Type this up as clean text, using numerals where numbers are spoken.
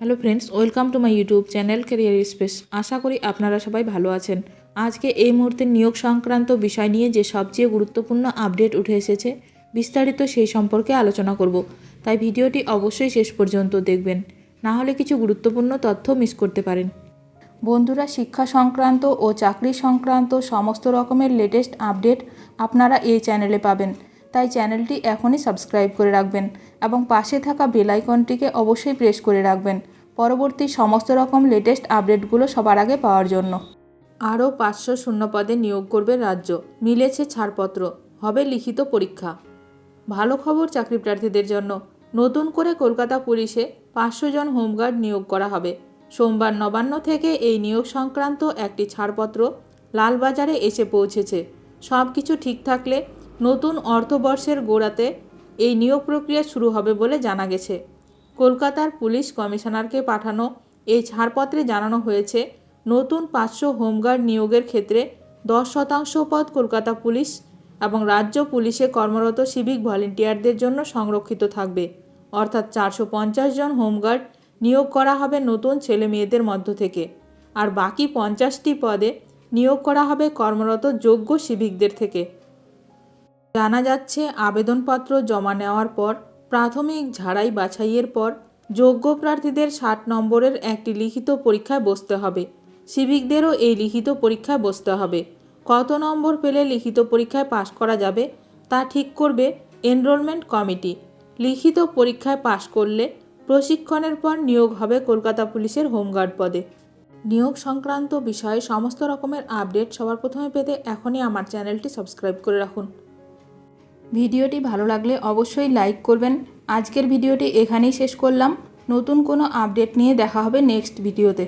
Hello friends, welcome to my YouTube channel career space. আশা করি আপনারা সবাই ভালো আছেন। আজকে এই মুহূর্তে নিয়োগ সংক্রান্ত বিষয় নিয়ে যে সবচেয়ে গুরুত্বপূর্ণ আপডেট উঠে এসেছে, বিস্তারিত সেই সম্পর্কে আলোচনা করব। তাই ভিডিওটি অবশ্যই শেষ পর্যন্ত দেখবেন, না হলে কিছু গুরুত্বপূর্ণ তথ্য মিস করতে পারেন। বন্ধুরা, শিক্ষা সংক্রান্ত ও চাকরি সংক্রান্ত সমস্ত রকমের লেটেস্ট আপডেট আপনারা এই চ্যানেলে পাবেন। তাই চ্যানেলটি এখনই সাবস্ক্রাইব করে রাখবেন এবং পাশে থাকা বেল আইকনটিকে অবশ্যই প্রেস করে রাখবেন পরবর্তী সমস্ত রকম লেটেস্ট আপডেটগুলো সবার আগে পাওয়ার জন্য। আরও 500 শূন্যপদে নিয়োগ করবে রাজ্য, মিলেছে ছাড়পত্র, হবে লিখিত পরীক্ষা। ভালো খবর চাকরি প্রার্থীদের জন্য, নতুন করে কলকাতা পুলিশে 500 জন হোমগার্ড নিয়োগ করা হবে। সোমবার নবান্ন থেকে এই নিয়োগ সংক্রান্ত একটি ছাড়পত্র লালবাজারে এসে পৌঁছেছে। সব কিছু ঠিক থাকলে নতুন অর্থবর্ষের গোড়াতে এই নিয়োগ প্রক্রিয়া শুরু হবে বলে জানা গেছে। কলকাতার পুলিশ কমিশনারকে পাঠানো এই ছাড়পত্রে জানানো হয়েছে, নতুন 500 হোমগার্ড নিয়োগের ক্ষেত্রে 10% পদ কলকাতা পুলিশ এবং রাজ্য পুলিশে কর্মরত সিভিক ভলেন্টিয়ারদের জন্য সংরক্ষিত থাকবে। অর্থাৎ 450 জন হোমগার্ড নিয়োগ করা হবে নতুন ছেলে মেয়েদের মধ্য থেকে, আর বাকি 50টি পদে নিয়োগ করা হবে কর্মরত যোগ্য সিভিকদের থেকে। জানা যাচ্ছে, আবেদনপত্র জমা নেওয়ার পর প্রাথমিক ঝাড়াই বাছাইয়ের পর যোগ্য প্রার্থীদের 60 নম্বরের একটি লিখিত পরীক্ষায় বসতে হবে। সিভিকদেরও এই লিখিত পরীক্ষায় বসতে হবে। কত নম্বর পেলে লিখিত পরীক্ষায় পাশ করা যাবে তা ঠিক করবে এনরোলমেন্ট কমিটি। লিখিত পরীক্ষায় পাশ করলে প্রশিক্ষণের পর নিয়োগ হবে কলকাতা পুলিশের হোমগার্ড পদে। নিয়োগ সংক্রান্ত বিষয়ে সমস্ত রকমের আপডেট সবার প্রথমে পেতে এখনই আমার চ্যানেলটি সাবস্ক্রাইব করে রাখুন। ভিডিওটি ভালো লাগলে অবশ্যই লাইক করবেন। আজকের ভিডিওটি এখানেই শেষ করলাম। নতুন কোনো আপডেট নিয়ে দেখা হবে নেক্সট ভিডিওতে।